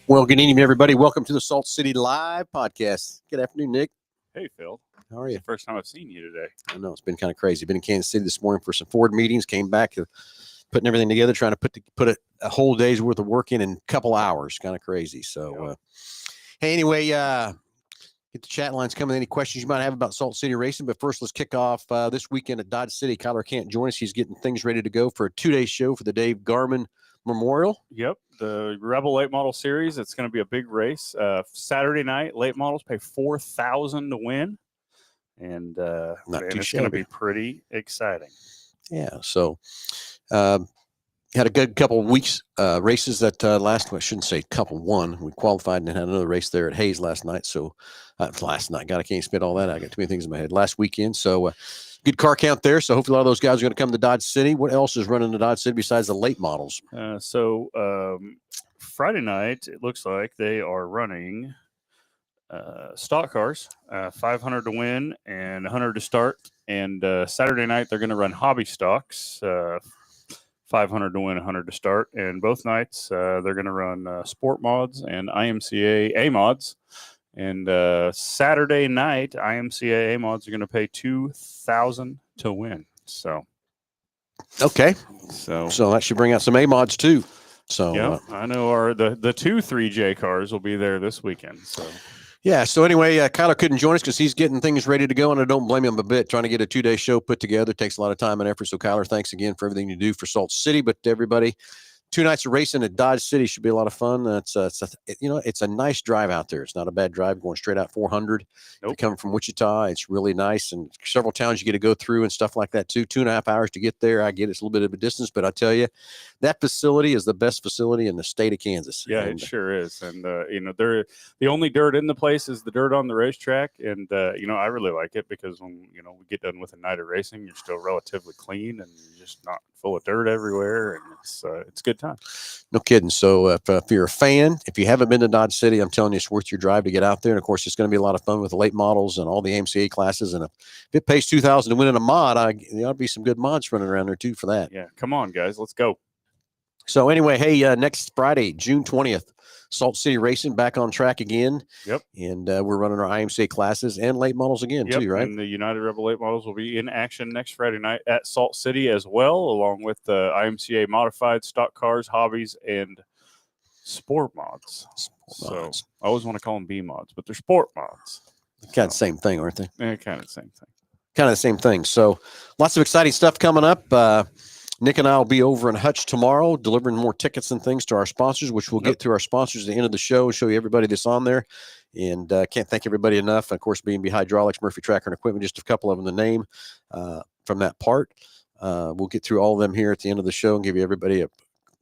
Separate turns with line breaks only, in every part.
Well, good evening, everybody. Welcome to the Salt City Live podcast. Good afternoon, Nick.
Hey, Phil.
How are
It's
you?
the first time I've seen you today.
I know it's been kind of crazy. Been in Kansas City this morning for some Ford meetings. Came back putting everything together, trying to put a whole day's worth of work in a couple hours. Kind of crazy. So, hey, anyway, get the chat lines coming. Any questions you might have about Salt City racing? But first, let's kick off this weekend at Dodge City. Kyler can't join us. He's getting things ready to go for a 2-day show for the Dave Garman Memorial.
Yep, the Rebel Late Model Series. It's going to be a big race. Saturday night, late models pay $4,000 to win, and it's going to be pretty exciting.
Yeah. So, had a good couple of weeks races that last. I shouldn't say couple. One, we qualified and had another race there at Hayes last night. So last night, God, I can't spit all that. I got too many things in my head. Last weekend, so good car count there. So hopefully, a lot of those guys are going to come to Dodge City. What else is running to Dodge City besides the late models?
Friday night, it looks like they are running stock cars, 500 to win and 100 to start. And Saturday night, they're going to run hobby stocks. 500 to win, 100 to start. And both nights, they're going to run sport mods and IMCA A mods. And Saturday night, IMCA A mods are going to pay $2,000 to win. So,
okay. So that should bring out some A mods too. So
yeah, I know the two 3J cars will be there this weekend. So.
Yeah. So anyway, Kyler couldn't join us because he's getting things ready to go, and I don't blame him a bit. Trying to get a 2-day show put together takes a lot of time and effort. So Kyler, thanks again for everything you do for Salt City. But everybody, 2 nights of racing at Dodge City should be a lot of fun. It's a nice drive out there. It's not a bad drive going straight out 400. Nope. Coming from Wichita, it's really nice, and several towns you get to go through and stuff like that too. 2.5 hours to get there. I get it's a little bit of a distance, but I tell you, that facility is the best facility in the state of Kansas.
Yeah, it sure is. And they're the only dirt in the place is the dirt on the racetrack, and I really like it because when we get done with a night of racing, you're still relatively clean and you're just not full of dirt everywhere, and it's good time.
No kidding. So if you're a fan, if you haven't been to Dodge City, I'm telling you, it's worth your drive to get out there. And of course, it's going to be a lot of fun with the late models and all the AMCA classes. And if it pays $2,000 to win in a mod, there ought to be some good mods running around there too for that.
Yeah, come on, guys, let's go.
So anyway, hey, next Friday, June 20th, Salt City Racing back on track again.
Yep.
And we're running our IMCA classes and late models again too, right?
And the United Rebel late models will be in action next Friday night at Salt City as well, along with the IMCA modified stock cars, hobbies, and sport mods. So I always want to call them B mods, but they're sport mods.
Kind of the same thing, aren't they?
Yeah, kind of the same thing.
Kind of the same thing. So lots of exciting stuff coming up. Nick and I will be over in Hutch tomorrow delivering more tickets and things to our sponsors, which we'll get through our sponsors at the end of the show and show you everybody that's on there. And can't thank everybody enough. Of course, B&B Hydraulics, Murphy Tracker and Equipment, just a couple of them to name from that part. We'll get through all of them here at the end of the show and give you everybody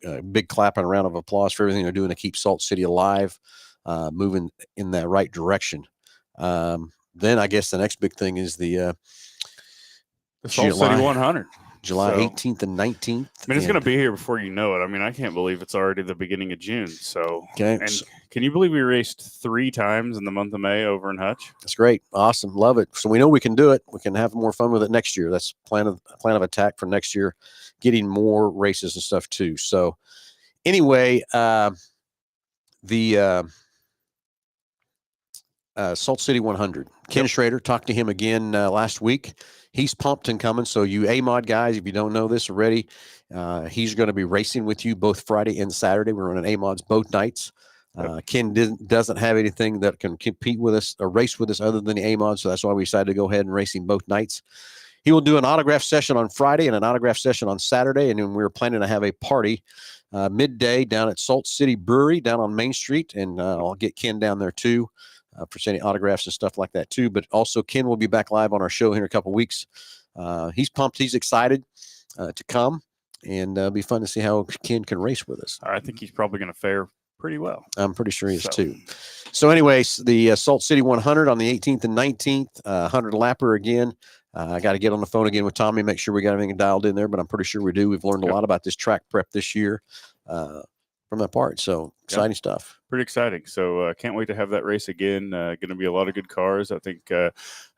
a big clap and a round of applause for everything they're doing to keep Salt City alive, moving in that right direction. Then I guess the next big thing is the
Salt City 100.
July 18th and 19th.
I mean, it's going to be here before you know it. I mean, I can't believe it's already the beginning of June. So,
okay.
And can you believe we raced 3 times in the month of May over in Hutch?
That's great. Awesome. Love it. So we know we can do it. We can have more fun with it next year. That's plan of attack for next year, getting more races and stuff too. So anyway, the Salt City 100. Ken Schrader, talked to him again last week. He's pumped and coming. So you A-Mod guys, if you don't know this already, he's going to be racing with you both Friday and Saturday. We're running A-Mods both nights. Ken doesn't have anything that can compete with us or race with us other than the A-Mod, so that's why we decided to go ahead and race him both nights. He will do an autograph session on Friday and an autograph session on Saturday, and then we're planning to have a party midday down at Salt City Brewery down on Main Street, and I'll get Ken down there too. For sending autographs and stuff like that too. But also Ken will be back live on our show here in a couple of weeks. He's pumped. He's excited to come, and it'll be fun to see how Ken can race with us.
I think he's probably going to fare pretty well.
I'm pretty sure he is too. So anyways, the Salt City 100 on the 18th and 19th, 100 lapper again. I got to get on the phone again with Tommy, make sure we got everything dialed in there, but I'm pretty sure we do. We've learned a lot about this track prep this year. From that part. So exciting stuff.
Pretty exciting. So can't wait to have that race again. Going to be a lot of good cars. I think I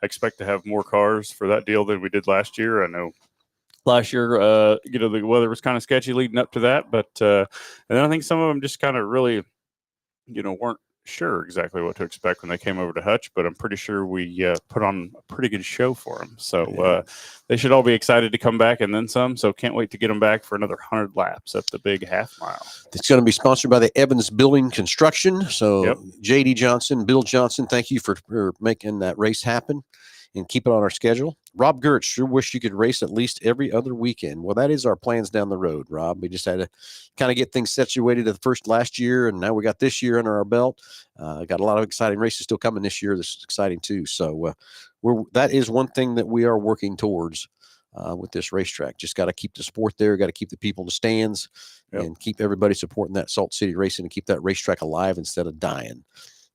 expect to have more cars for that deal than we did last year. I know last year, the weather was kind of sketchy leading up to that, but and then I think some of them just kind of really weren't sure exactly what to expect when they came over to Hutch, but I'm pretty sure we put on a pretty good show for them. So they should all be excited to come back and then some. So can't wait to get them back for another 100 laps at the big half mile.
It's going to be sponsored by the Evans Building Construction. So
Yep.
J.D. Johnson, Bill Johnson, thank you for making that race happen and keep it on our schedule. Rob Gertz, sure wish you could race at least every other weekend. Well, that is our plans down the road, Rob. We just had to kind of get things situated at the first last year, and now we got this year under our belt. Got a lot of exciting races still coming this year. This is exciting too. So that is one thing that we are working towards with this racetrack. Just got to keep the sport there, got to keep the people in the stands, and keep everybody supporting that Salt City racing and keep that racetrack alive instead of dying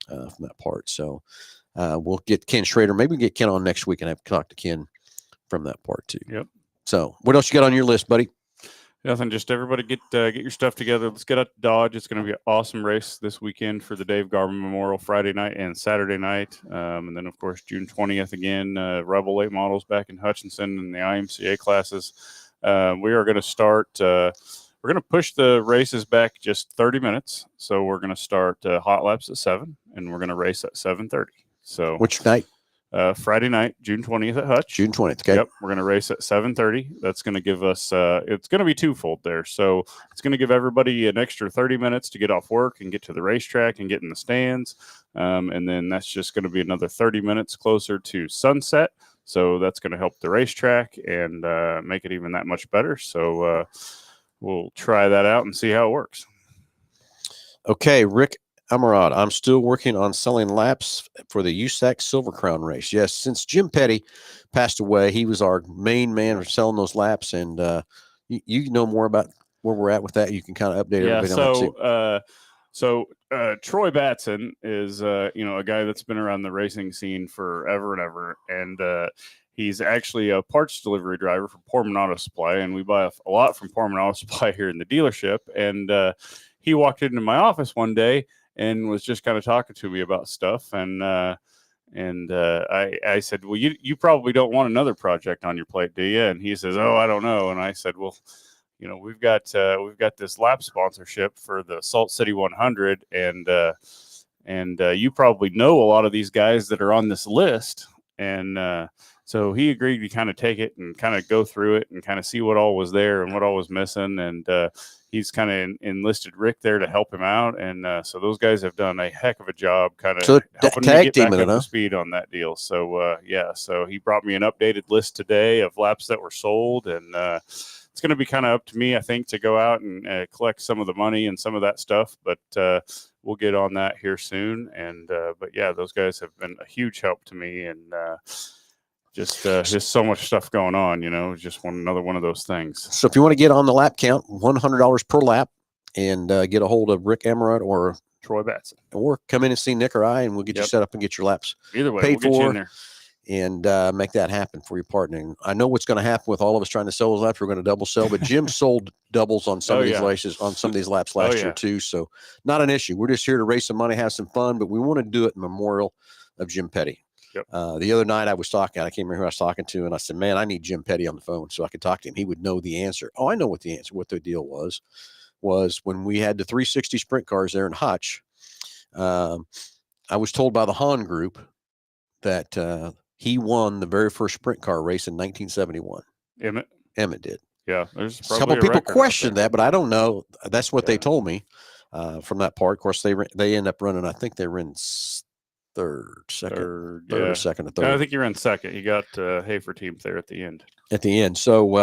from that part. So we'll get Ken Schrader. Maybe we get Ken on next week and have to talk to Ken from that part too.
Yep.
So what else you got on your list, buddy?
Nothing. Just everybody get your stuff together. Let's get out to Dodge. It's going to be an awesome race this weekend for the Dave Garvin Memorial Friday night and Saturday night. And then, of course, June 20th again, Rebel late models back in Hutchinson in the IMCA classes. We are going to start. We're going to push the races back just 30 minutes. So we're going to start hot laps at 7, and we're going to race at 7:30. So
which night?
Friday night, June 20th at Hutch.
June 20th. Okay.
Yep. We're going to race at 7:30. That's going to give us, it's going to be twofold there. So it's going to give everybody an extra 30 minutes to get off work and get to the racetrack and get in the stands. And then that's just going to be another 30 minutes closer to sunset. So that's going to help the racetrack and make it even that much better. So we'll try that out and see how it works.
Okay, Rick Amarad, I'm still working on selling laps for the USAC Silver Crown race. Yes, since Jim Petty passed away, he was our main man for selling those laps. And you know more about where we're at with that. You can kind of update everybody on that too.
So Troy Batson is, a guy that's been around the racing scene forever and ever. And he's actually a parts delivery driver for Portman Auto Supply. And we buy a lot from Portman Auto Supply here in the dealership. And he walked into my office one day and was just kind of talking to me about stuff. And I said, well, you probably don't want another project on your plate, do you? And he says, oh, I don't know. And I said, well, we've got this lap sponsorship for the Salt City 100. And you probably know a lot of these guys that are on this list. And so he agreed to kind of take it and kind of go through it and kind of see what all was there and what all was missing. And he's kind of enlisted Rick there to help him out. And so those guys have done a heck of a job kind of helping me get back up to speed on that deal. So, so he brought me an updated list today of laps that were sold. And it's going to be kind of up to me, I think, to go out and collect some of the money and some of that stuff. But we'll get on that here soon. And but yeah, those guys have been a huge help to me. And just so much stuff going on, just another one of those things.
So if you want to get on the lap count, $100 per lap, and get a hold of Rick Amarad or
Troy Batson,
or come in and see Nick or I, and we'll get you set up and get your laps
either way
paid
we'll
for,
get you in there.
And make that happen for your partner. And I know what's going to happen with all of us trying to sell those laps. We're going to double sell, but Jim sold doubles on some of these races, on some of these laps last year too. So not an issue. We're just here to raise some money, have some fun, but we want to do it in memorial of Jim Petty.
Yep.
The other night I was talking, I can't remember who I was talking to, and I said, man, I need Jim Petty on the phone so I could talk to him. He would know the answer. Oh, I know what the deal was when we had the 360 sprint cars there in Hutch. I was told by the Hahn Group that he won the very first sprint car race in 1971. Emmett did.
Yeah. There's
a couple people questioned that, but I don't know. That's what they told me from that part. Of course, they end up running, I think they ran third or second or third.
I think you ran second. You got Hafer team there at the end.
So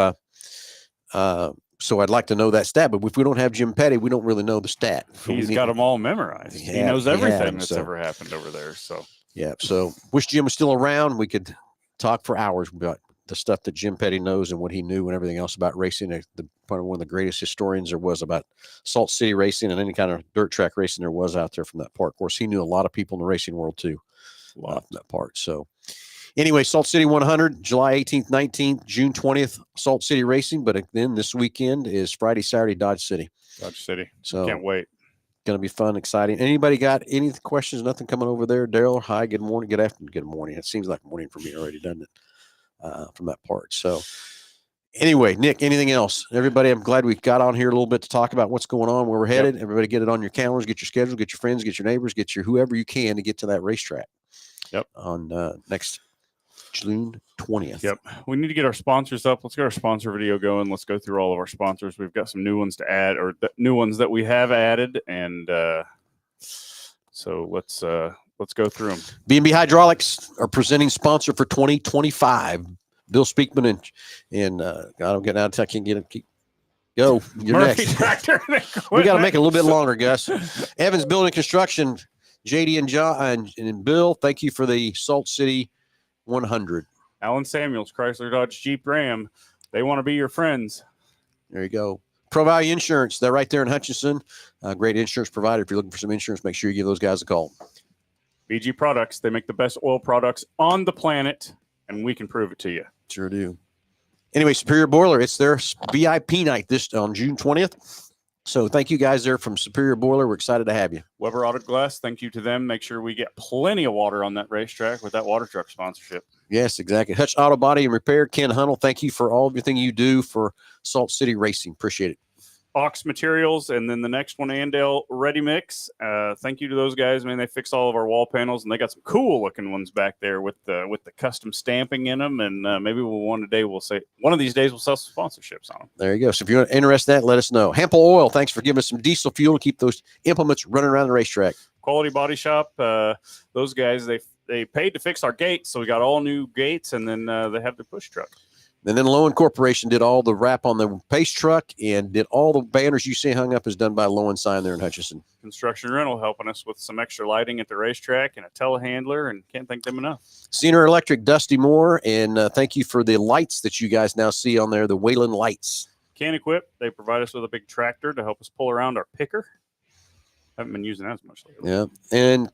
I'd like to know that stat, but if we don't have Jim Petty, we don't really know the stat.
He's got them all memorized. He knows everything that's ever happened over there. So
yeah. So wish Jim was still around. We could talk for hours about the stuff that Jim Petty knows and what he knew and everything else about racing. One of the greatest historians there was about Salt City racing and any kind of dirt track racing there was out there from that part. Of course, he knew a lot of people in the racing world too, from that part. So anyway, Salt City 100, July 18th, 19th, June 20th, Salt City racing. But then this weekend is Friday, Saturday, Dodge City.
So can't wait.
Going to be fun, exciting. Anybody got any questions? Nothing coming over there? Daryl, hi, good morning, good afternoon, good morning. It seems like morning for me already, doesn't it? From that part. So Anyway, Nick, anything else? Everybody, I'm glad we've got on here a little bit to talk about what's going on, where we're headed. Everybody get it on your calendars, get your schedule, get your friends, get your neighbors, get your whoever you can to get to that racetrack.
Yep.
On next June 20th.
Yep. We need to get our sponsors up. Let's get our sponsor video going. Let's go through all of our sponsors. We've got some new ones to add, or new ones that we have added. And so let's go through them.
B&B Hydraulics are presenting sponsor for 2025. Bill Speakman and I'm getting out of touch. I can't get it. Go. You're
Murphy
next.
Tractor.
We got to make it a little bit longer, Gus. Evans Building Construction. JD and John and Bill, thank you for the Salt City 100.
Alan Samuels, Chrysler Dodge Jeep Ram. They want to be your friends.
There you go. Pro Value Insurance. They're right there in Hutchinson. Great insurance provider. If you're looking for some insurance, make sure you give those guys a call.
BG Products. They make the best oil products on the planet, and we can prove it to you.
Sure do. Anyway, Superior Boiler, it's their VIP night on June 20th. So thank you guys there from Superior Boiler. We're excited to have you.
Weber Auto Glass, thank you to them. Make sure we get plenty of water on that racetrack with that water truck sponsorship.
Yes, exactly. Hutch Auto Body and Repair, Ken Hunnell, thank you for everything you do for Salt City Racing. Appreciate it.
Ox Materials, and then the next one, Andale Ready Mix. Thank you to those guys, man. They fix all of our wall panels, and they got some cool looking ones back there with the custom stamping in them. And maybe one of these days we'll sell some sponsorships on them.
There you go. So if you're interested in that, let us know. Hempel Oil, thanks for giving us some diesel fuel to keep those implements running around the racetrack.
Quality Body Shop, those guys they paid to fix our gates, so we got all new gates, and then they have their push truck.
And then Lowen Corporation did all the wrap on the pace truck and did all the banners you see hung up is done by Lowen Sign there in Hutchinson.
Construction Rental helping us with some extra lighting at the racetrack and a telehandler, and can't thank them enough.
Senior Electric, Dusty Moore, and thank you for the lights that you guys now see on there, the Wayland lights.
Can Equip, they provide us with a big tractor to help us pull around our picker. Haven't been using that as much lately.
Yeah, and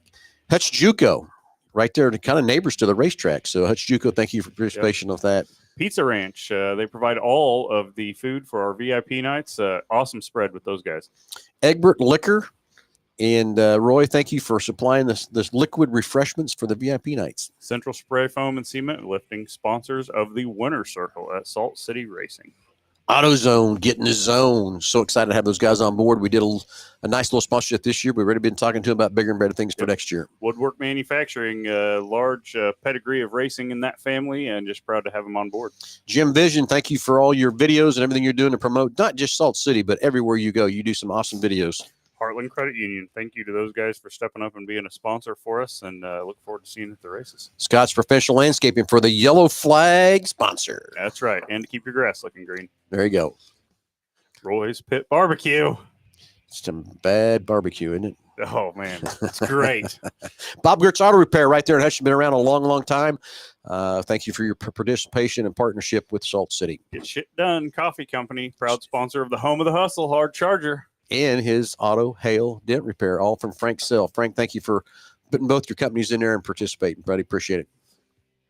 Hutch Juco, right there, kind of neighbors to the racetrack. So Hutch Juco, thank you for participation of that.
Pizza Ranch, they provide all of the food for our VIP nights. Awesome spread with those guys.
Egbert Liquor and Roy, thank you for supplying this liquid refreshments for the VIP nights.
Central Spray Foam and Cement Lifting, sponsors of the Winter Circle at Salt City Racing.
AutoZone, getting the zone. So excited to have those guys on board. We did a nice little sponsorship this year. We've already been talking to them about bigger and better things for next year.
Woodwork Manufacturing, large pedigree of racing in that family, and just proud to have them on board.
Jim Vision, thank you for all your videos and everything you're doing to promote not just Salt City, but everywhere you go. You do some awesome videos.
Heartland Credit Union, thank you to those guys for stepping up and being a sponsor for us, and look forward to seeing you at the races.
Scott's Professional Landscaping for the Yellow Flag sponsor.
That's right, and to keep your grass looking green.
There you go.
Roy's Pit Barbecue.
Some bad barbecue, isn't it?
Oh, man, it's great.
Bob Gertz Auto Repair right there in Hutchinson, been around a long, long time. Thank you for your participation and partnership with Salt City.
Get Shit Done Coffee Company, proud sponsor of the Home of the Hustle, Hard Charger.
And his Auto Hail Dent Repair, all from Frank Sell. Frank, thank you for putting both your companies in there and participating, buddy. Appreciate it.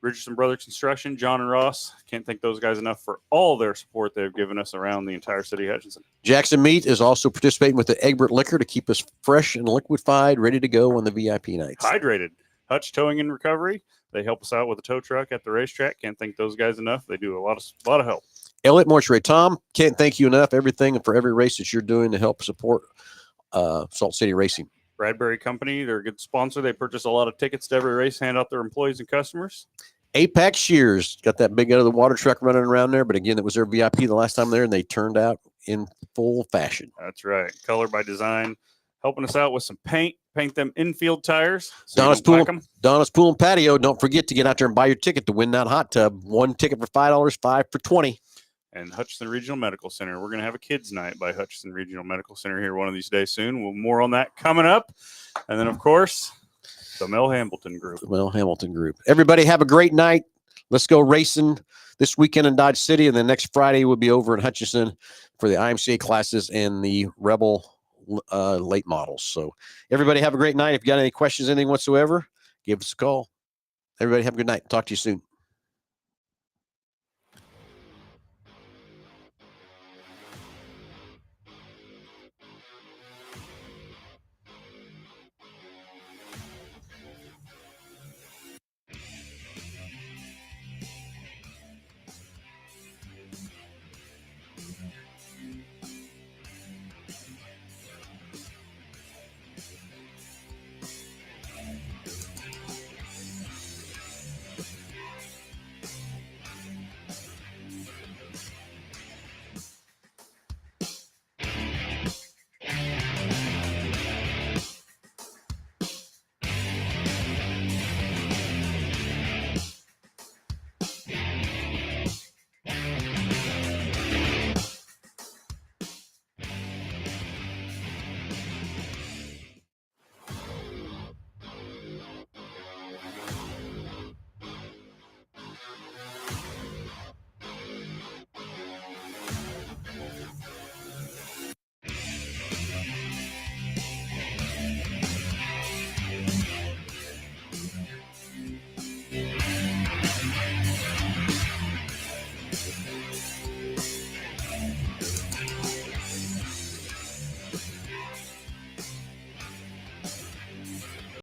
Richardson Brothers Construction, John and Ross. Can't thank those guys enough for all their support they've given us around the entire city of Hutchinson.
Jackson Meat is also participating with the Egbert Liquor to keep us fresh and liquefied, ready to go on the VIP nights.
Hydrated. Hutch Towing and Recovery. They help us out with a tow truck at the racetrack. Can't thank those guys enough. They do a lot of help.
Elliott Mortuary. Tom, can't thank you enough. Everything for every race that you're doing to help support Salt City Racing.
Bradbury Company, they're a good sponsor. They purchase a lot of tickets to every race, hand out their employees and customers.
Apex Shears, got that big out of the water truck running around there, but again, it was their VIP the last time there, and they turned out in full fashion.
That's right. Color by Design, helping us out with some paint them infield tires. So
Donna's Pool and Patio. Don't forget to get out there and buy your ticket to win that hot tub. One ticket for $5, 5 for $20.
And Hutchinson Regional Medical Center. We're going to have a kids' night by Hutchinson Regional Medical Center here one of these days soon. We'll more on that coming up. And then, of course, the Mel Hamilton Group.
The Mel Hamilton Group. Everybody have a great night. Let's go racing this weekend in Dodge City. And then next Friday, we'll be over in Hutchinson for the IMCA classes and the Rebel late models. So everybody have a great night. If you got any questions, anything whatsoever, give us a call. Everybody have a good night. Talk to you soon.